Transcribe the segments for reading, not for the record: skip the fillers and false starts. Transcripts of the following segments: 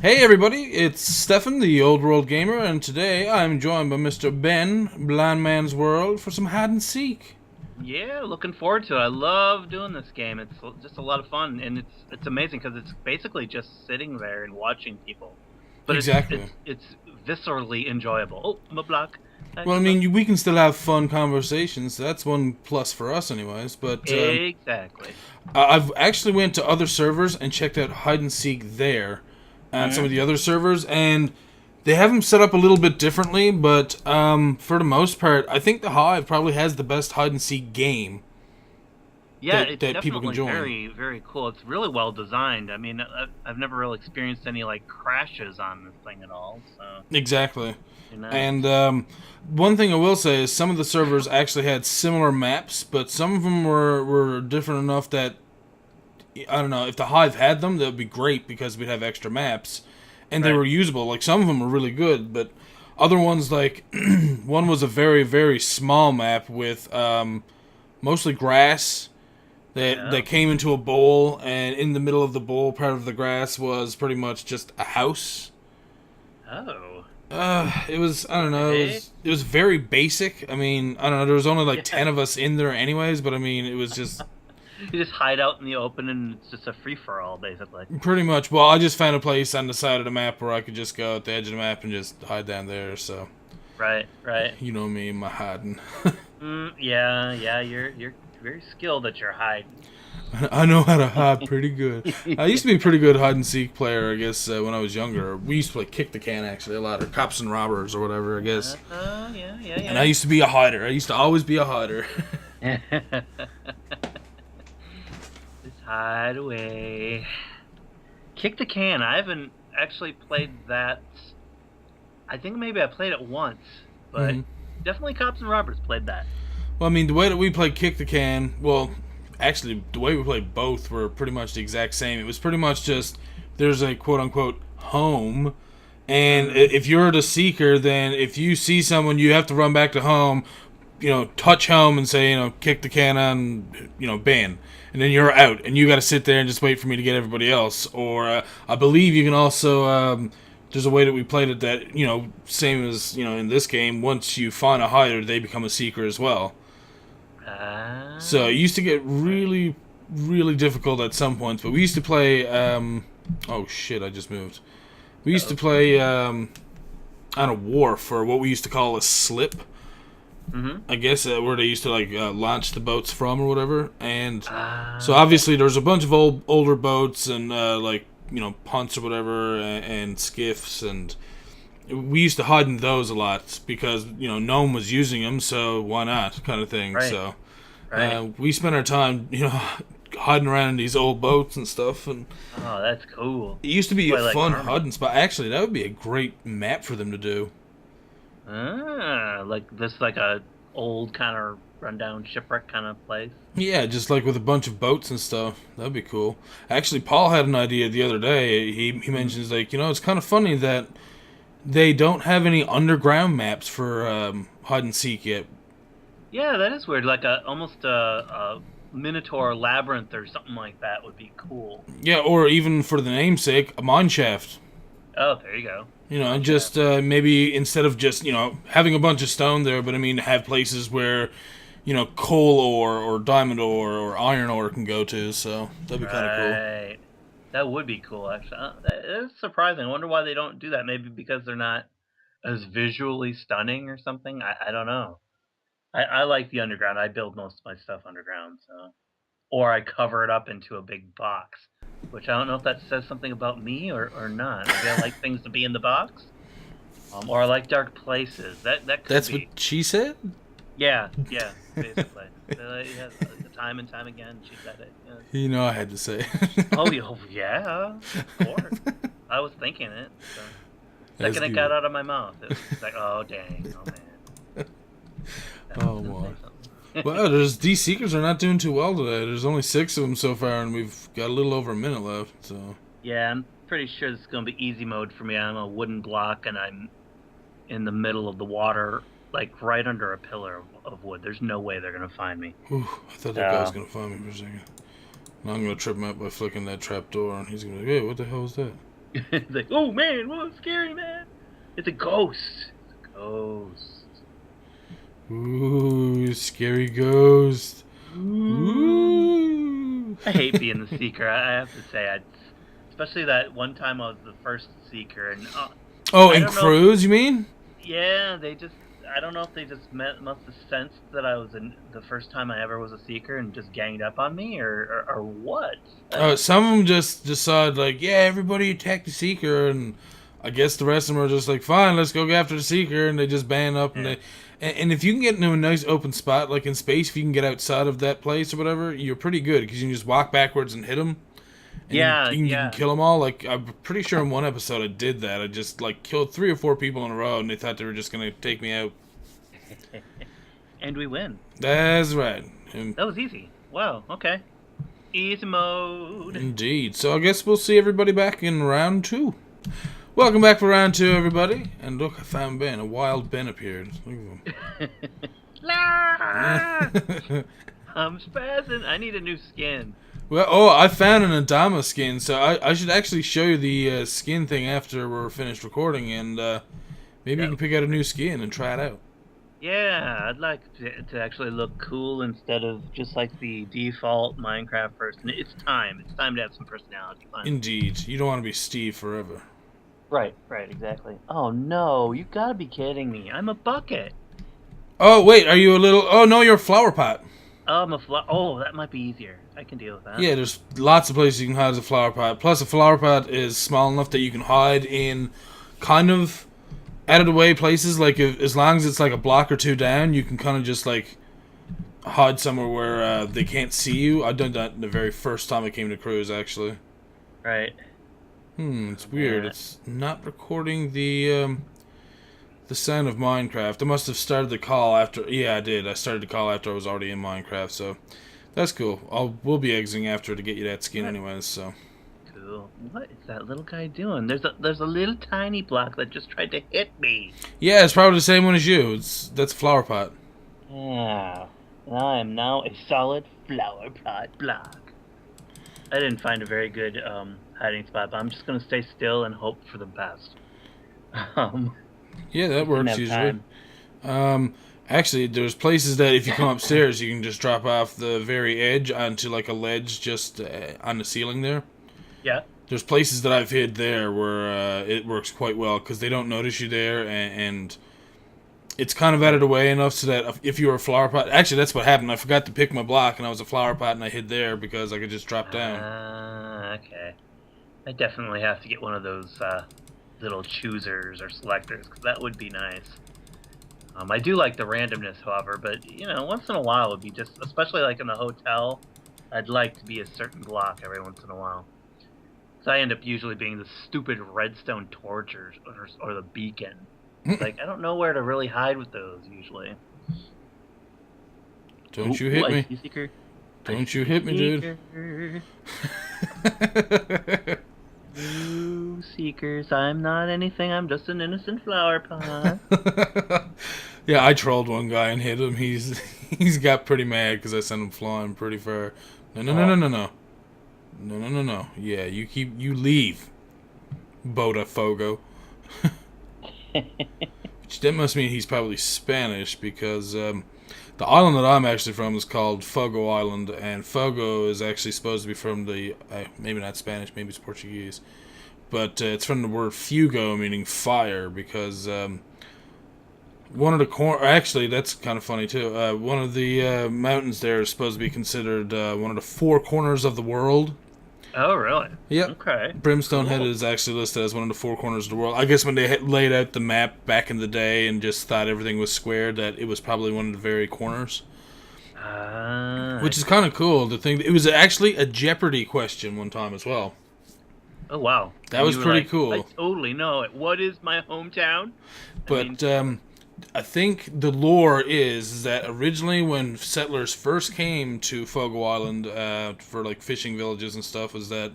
Hey everybody, it's Stefan, the Old World Gamer, and today I'm joined by Mr. Ben, Blind Man's World, for some hide and seek. Yeah, looking forward to it. I love doing this game. It's just a lot of fun, and it's amazing because it's basically just sitting there and watching people, but it's Exactly. it's it's viscerally enjoyable. Oh, I'm a block. Well, I Goodbye. mean, we can still have fun conversations. That's one plus for us, anyways. But Exactly. I've actually went to other servers and checked out hide and seek there, at some of Hmm. the other servers, and they have them set up a little bit differently. But for the most part, I think the Hive probably has the best hide and seek game Yeah, that it's people can definitely join. very cool. It's really well designed. I mean, I've never really experienced any like crashes on this thing at all, so Exactly. pretty nice. And one thing I will say is some of the servers actually had similar maps, but some of them were different enough that I don't know if the Hive had them, that would be great because we'd have extra maps, and they Right. were usable. Like some of them were really good, but other ones like one was a very small map with mostly grass that Oh. came into a bowl, and in the middle of the bowl, part of the grass was pretty much just a house. Oh. It was I don't know. Okay. It was very basic. I mean, I don't know. There was only like Yeah. 10 of us in there, anyways. But I mean, it was just You just hide out in the open and it's just a free for all, basically. pretty much. Well, I just found a place on the side of the map where I could just go at the edge of the map and just hide down there. So Right, right. you know me, my hiding. Yeah, yeah. You're very skilled at your hiding. I know how to hide pretty good. I used to be a pretty good hide and seek player, I guess, when I was younger. We used to play kick the can actually a lot, or cops and robbers or whatever, I guess. Yeah, And I yeah, used to be a hider. I used to always be a hider. yeah. Just hide away. Kick the can. I haven't actually played that. I think maybe I played it once, but hmm definitely Cops and Robbers played that. Well, I mean, the way that we played kick the can, well, actually, the way we played both were pretty much the exact same. It was pretty much just there's a quote unquote home, and Mm, if you're the seeker, then if you see someone, you have to run back to home, touch home and say, kick the can on, ban. And then you're out, and you got to sit there and just wait for me to get everybody else. Or I believe you can also there's a way that we played it that same as in this game. Once you find a hider, they become a seeker as well. So it ah, used to get right. really difficult at some points, but we used to play. Oh shit! I just moved. We used to Uh-oh. play on a wharf, or what we used to call a slip. Mm-hmm. I guess where they used to like launch the boats from, or whatever. And so Ah, obviously there's a bunch of older boats and like punts or whatever, and skiffs, and we used to hide in those a lot because no one was using them, so why not, kind of thing. right, So right. we spent our time, hiding around in these old boats and stuff, and Oh, that's cool. it used to be a Play like fun Army. hiding spot. Actually, that would be a great map for them to do. Like this, like a old kind of rundown shipwreck kind of place. Yeah, just like with a bunch of boats and stuff. That'd be cool. Actually, Paul had an idea the other day. He Hmm. mentions like it's kind of funny that they don't have any underground maps for hide and seek yet. Yeah, that is weird. Like a almost a Minotaur labyrinth or something like that would be cool. Yeah, or even for the namesake, a mine shaft. Oh, there you go. Mine Just shaft. maybe instead of just having a bunch of stone there, but I mean have places where coal ore or diamond ore or iron ore can go to. So that'd be kind of cool. Right. That would be cool, actually. That is surprising. I wonder why they don't do that. Maybe because they're not as visually stunning or something. I don't know. I like the underground. I build most of my stuff underground, so or I cover it up into a big box, which I don't know if that says something about me or not. Maybe I like things to be in the box, or I like dark places. That could That's what be. she said. Yeah, yeah, basically. Yeah, time and time again, she said it. Yeah. I had to say. Oh, yeah, of course. I was thinking it. So That's second it got good. out of my mouth, it was just like, oh dang, oh man, I was Oh gonna my. say something. Well, these seekers are not doing too well today. There's only 6 of them so far, and we've got a little over a minute left. So Yeah, I'm pretty sure this is gonna be easy mode for me. I'm a wooden block, and I'm in the middle of the water, like right under a pillar of wood. There's no way they're gonna find me. whew, I thought that guy was So gonna find me for a second. Now I'm gonna trip him out by flicking that trap door, and he's gonna be like, "Hey, what the hell is that?" It's like, oh man, whoa, scary man. It's a ghost. It's a ghost. Ooh, scary ghost. Ooh. Ooh. I hate being the seeker. I have to say, especially that one time I was the first seeker, and Oh, I in don't know. Cruise, you mean? Yeah, they just. I don't know if they just must have sensed that I was the first time I ever was a seeker and just ganged up on me, or what. Some of them just decided, like, yeah, everybody attack the Seeker, and I guess the rest of them are just like, fine, let's go after the Seeker, and they just band up, Yeah. and if you can get into a nice open spot, like in space, if you can get outside of that place or whatever, you're pretty good, because you can just walk backwards and hit them, and Yeah, you can yeah. kill them all. Like, I'm pretty sure in one episode I did that. I just, like, killed 3 or 4 people in a row, and they thought they were just going to take me out. And we win. That's right. And That was easy. Wow. Okay. Easy mode. indeed. So I guess we'll see everybody back in round 2. Welcome back for round 2, everybody. And look, I found Ben. A wild Ben appeared. Look La! at him. I'm spazzing. I need a new skin. Well, oh, I found an Adama skin, so I should actually show you the skin thing after we're finished recording, and maybe you Yeah. can pick out a new skin and try it out. Yeah, I'd like to actually look cool instead of just like the default Minecraft person. It's time. It's time to have some personality. Fun. Indeed. You don't want to be Steve forever. Right, right, exactly. Oh no, you gotta be kidding me. I'm a bucket. Oh, wait, are you a little... Oh, no, you're a flower pot. I'm a Oh, that might be easier. I can deal with that. Yeah, there's lots of places you can hide as a flower pot. Plus, a flower pot is small enough that you can hide in kind of out of the way places. Like, as long as it's like a block or two down, you can kind of just like hide somewhere where they can't see you. I done that the very first time I came to Cruise, actually. Right. It's weird. It's not recording the sound of Minecraft. I must have started the call after. Yeah, I did. I started the call after I was already in Minecraft, so that's cool. We'll be exiting after to get you that skin, anyways. So. Cool. What is that little guy doing? There's a little tiny block that just tried to hit me. Yeah, it's probably the same one as you. That's a flower pot. Yeah. I am now a solid flower pot block. I didn't find a very good hiding spot, but I'm just gonna stay still and hope for the best. Yeah, that Didn't works have usually. time. Actually, there's places that if you come upstairs, you can just drop off the very edge onto like a ledge just on the ceiling there. Yeah. There's places that I've hid there where it works quite well because they don't notice you there, and it's kind of out of the way enough so that if you were a flower pot... Actually, that's what happened. I forgot to pick my block, and I was a flower pot, and I hid there because I could just drop down. Okay. I definitely have to get one of those little choosers or selectors, because that would be nice. I do like the randomness, however, but, you know, once in a while would be just... Especially, like, in the hotel, I'd like to be a certain block every once in a while. So I end up usually being the stupid redstone torch or the beacon. Like, I don't know where to really hide with those, usually. Don't you hit me. Seeker. Don't you hit me, dude. You seekers, I'm not anything, I'm just an innocent flower pot. Yeah, I trolled one guy and hit him. He's got pretty mad because I sent him flying pretty far. No. No. Yeah, you leave, Botafogo. Which that must mean he's probably Spanish because the island that I'm actually from is called Fogo Island, and Fogo is actually supposed to be from the maybe not Spanish, maybe it's Portuguese, but it's from the word fugo, meaning fire, because one of the actually that's kind of funny too. One of the mountains there is supposed to be considered one of the 4 corners of the world. Oh, really? Yep. Okay. Brimstone Cool. Head is actually listed as one of the 4 corners of the world. I guess when they laid out the map back in the day and just thought everything was square, that it was probably one of the very corners. Which is kind of cool to think. It was actually a Jeopardy question one time as well. Oh, wow. That was You were pretty like, cool. I totally know it. What is my hometown? But I think the lore is that originally when settlers first came to Fogo Island for like fishing villages and stuff, was that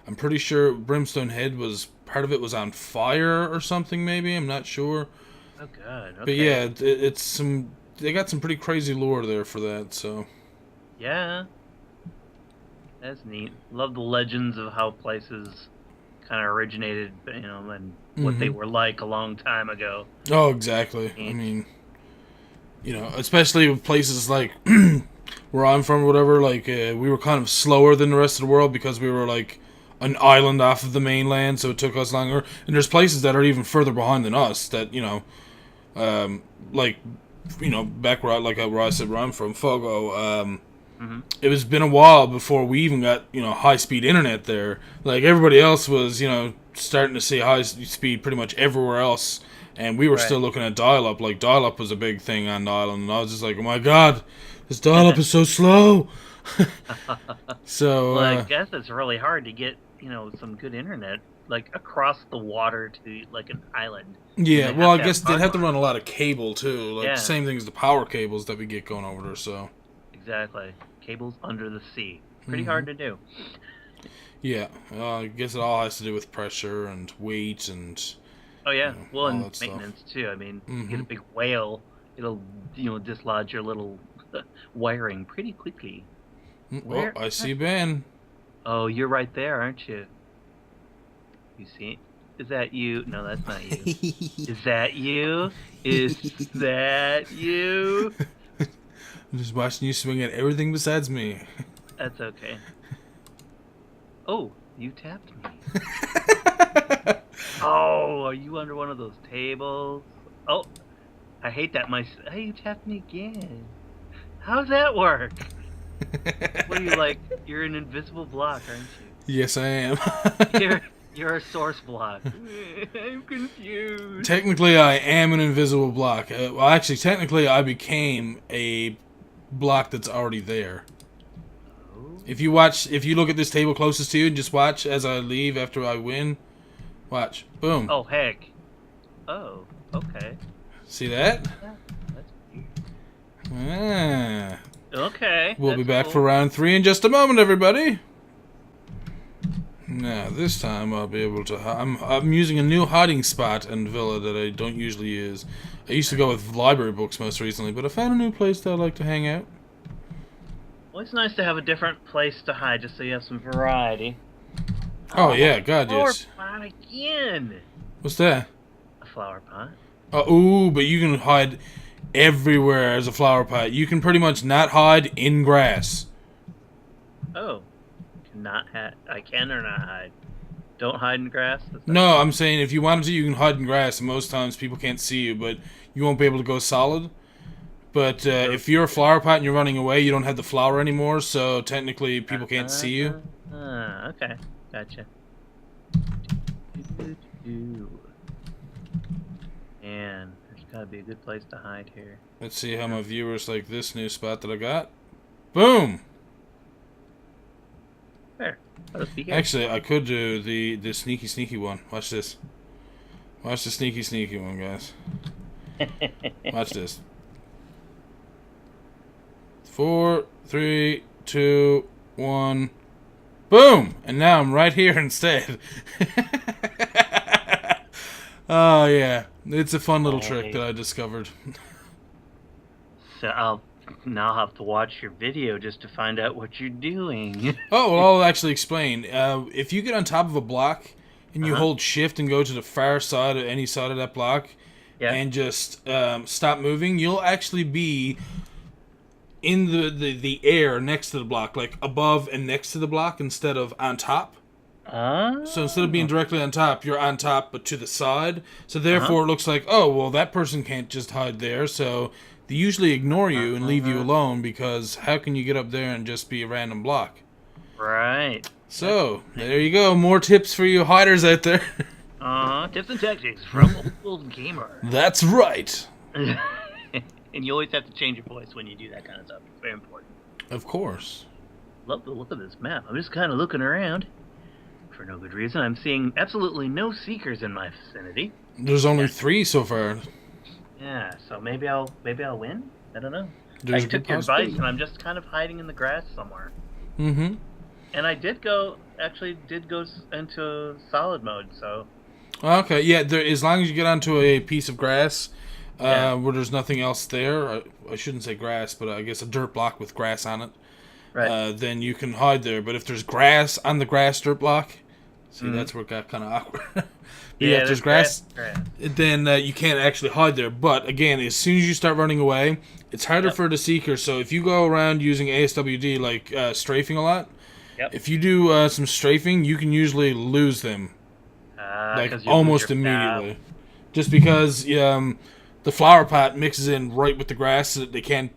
I'm pretty sure Brimstone Head was part of it was on fire or something. Maybe I'm not sure. Oh, God. Okay. But yeah, it's some. They got some pretty crazy lore there for that. So Yeah. That's neat. Love the legends of how places kind of originated, and what they Mm-hmm. were like a long time ago. Oh, exactly. I And, mean, especially with places like where I'm from, or whatever. Like we were kind of slower than the rest of the world because we were like an island off of the mainland, so it took us longer. And there's places that are even further behind than us that like back where I said where I'm from, Fogo. mhm. It was been a while before we even got high speed internet there. Like everybody else was starting to see high speed pretty much everywhere else, and we were Right. still looking at dial up. Like dial up was a big thing on the island, and I was just like, oh my god, this dial up is so slow. So Well, I guess it's really hard to get, some good internet like across the water to like an island when yeah, they well have I to have guess they'd hard have to run lines. a lot of cable too, like the Yeah, same thing as the power cables that we get going over there. So exactly. Cables under the sea. Pretty hmm hard to do. yeah, I guess it all has to do with pressure and weight and Oh yeah. Well, all and that stuff. maintenance too. I mean, you get Hmm a big whale, it'll dislodge your little wiring pretty quickly. Oh, Where? I see Ben. Oh, you're right there, aren't you? You see? Is that you? No, that's not you. Is that you? Is that you? I'm just watching you swing at everything besides me. That's okay. Oh, you tapped me. Oh, are you under one of those tables? Oh, I hate that. Hey, you tapped me again. How's that work? What are you like? You're an invisible block, aren't Yes, I am. you? You're a source block. I'm confused. Technically, I am an invisible block. Well, actually, technically, I became a block that's already there. Oh. If you look at this table closest to you and just watch as I leave after I win, watch. Boom. Oh heck. Oh. Okay. See that? Yeah, that's weird. Ah. Okay, We'll be that's back for cool. round 3 in just a moment, everybody. Now, this time I'll be able to... I'm using a new hiding spot in Villa that I don't usually use. I used to go with library books most recently, but I found a new place that I like to hang out. Well, it's nice to have a different place to hide, just so you have some variety. Oh, yeah, God, Flower yes. pot again. What's that? A flower pot. Ooh, but you can hide everywhere as a flower pot. You can pretty much not hide in grass. Oh, cannot hide. I can or not hide. Don't hide in grass. That's not No, good. I'm saying if you wanted to, you can hide in grass, and most times people can't see you, but you won't be able to go solid. But True. if you're a flower pot and you're running away, you don't have the flower anymore, so technically people can't see you. Okay, gotcha. Man, there's gotta be a good place to hide here. Let's see how my viewers like this new spot that I got. Boom! There. Let us be here. Actually, I could do the sneaky one. Watch this. Watch the sneaky one, guys. Watch this. 4, 3, 2, 1. Boom! And now I'm right here instead. Oh, yeah. It's a fun little trick that I discovered. So I'll now have to watch your video just to find out what you're doing. Oh, well, I'll actually explain. If you get on top of a block and you Uh-huh. hold shift and go to the far side of any side of that block Yeah. and just stop moving, you'll actually be in the air next to the block, like above and next to the block instead of on top. So instead of being Oh. directly on top, you're on top but to the side. So Uh-huh. therefore it looks like, oh, well, that person can't just hide there. So they usually ignore you and leave you Uh-huh. alone because how can you get up there and just be a random block? Right. So, there you go. More tips for you hiders out there. Tips and tactics from Old Gamer. That's right. And you always have to change your voice when you do that kind of stuff. It's very important. Of course. Love the look of this map. I'm just kind of looking around. For no good reason, I'm seeing absolutely no seekers in my vicinity. There's only 3 so far. Yeah, so maybe I'll win. I don't know. There's I a good took your advice, possibility. and I'm just kind of hiding in the grass somewhere. Mm-hmm. And I did go into solid mode. So Okay, yeah, as long as you get onto a piece of grass Yeah. where there's nothing else there, I shouldn't say grass, but I guess a dirt block with grass on it, right. then you can hide there. But if there's grass on the grass dirt block, See, that's where it got kind of awkward. But Yeah, if there's grass, grass. then you can't actually hide there. But again, as soon as you start running away, it's harder for the seeker. So if you go around using ASWD, like strafing a lot, if you do some strafing, you can usually lose them, like 'Cause you lose almost your immediately. Just because the flower pot mixes in right with the grass, so that they can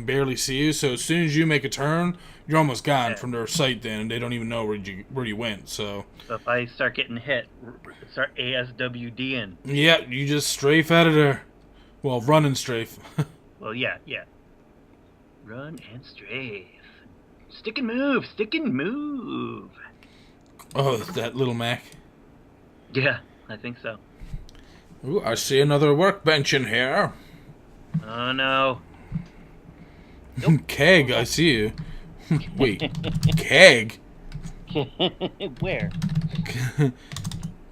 barely see you. So as soon as you make a turn, you're almost gone from their sight. Then, and they don't even know where you went. So if I start getting hit, start ASWDing. yeah, you just strafe out of there. Well, run and strafe. Well, yeah. Run and strafe. Stick and move. Stick and move. Oh, that little Mac. Yeah, I think so. Ooh, I see another workbench in here. Oh no. Keg, I see you. Wait, keg? Where?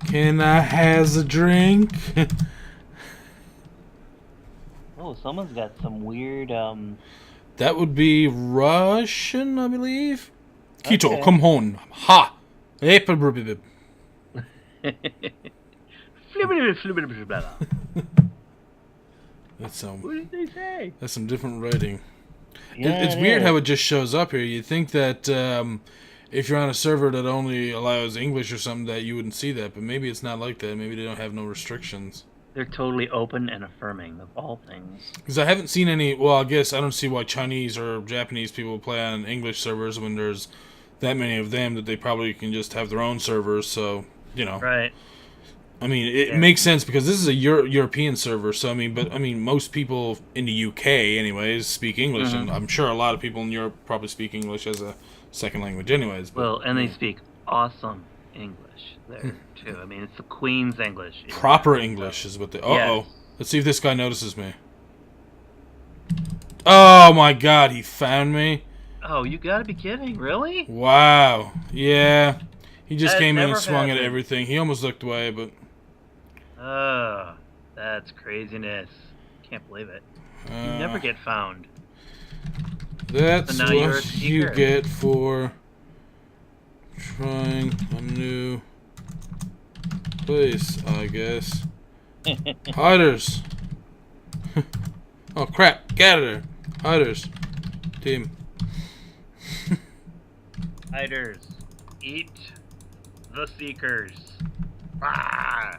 Can I has a drink? Oh, someone's got some weird That would be Russian, I believe. Kito, Okay. come home. Ha! Flibbity. That's What did they say? some different writing. Yeah, It's weird how it just shows up here. You'd think that if you're on a server that only allows English or something, that you wouldn't see that, but maybe it's not like that. Maybe they don't have no restrictions. They're totally open and affirming of all things. Because I haven't seen any. Well, I guess I don't see why Chinese or Japanese people play on English servers when there's that many of them that they probably can just have their own servers. So Right. I mean, it makes sense because this is a European server. So I mean, most people in the UK, anyways, speak English, and I'm sure a lot of people in Europe probably speak English as a second language, anyways. But, Well, and they speak awesome English there too. I mean, it's the Queen's English. proper English is what they. Yes. Let's see if this guy notices me. Oh my God, he found me. Oh, you gotta be kidding! Really? Wow. Yeah. He just That came in and never swung at happened. everything. He almost looked away, but Oh, that's craziness. Can't believe it. You never get found. that's So now you're a what you seeker. get for trying a new place, I guess. Hiders. Oh crap! Get out of there. Hiders. Team. Hiders, eat the seekers. Ah!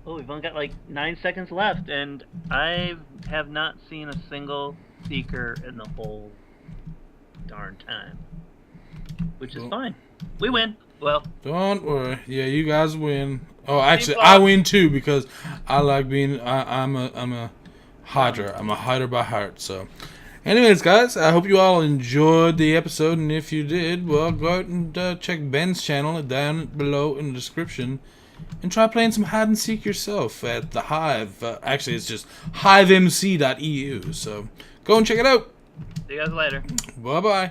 Oh, we've only got like 9 seconds left, and I have not seen a single seeker in the whole darn time. Which is Well- fine. We win. Well, Don't worry. Yeah, you guys win. Oh, actually, Bob. I win too because I like being. I'm a hider. I'm a hider by heart. So, anyways, guys, I hope you all enjoyed the episode, and if you did, well, go out and check Ben's channel down below in the description, and try playing some hide and seek yourself at the Hive. Actually, it's just hivemc.eu. So, go and check it out. see you guys later. Bye bye.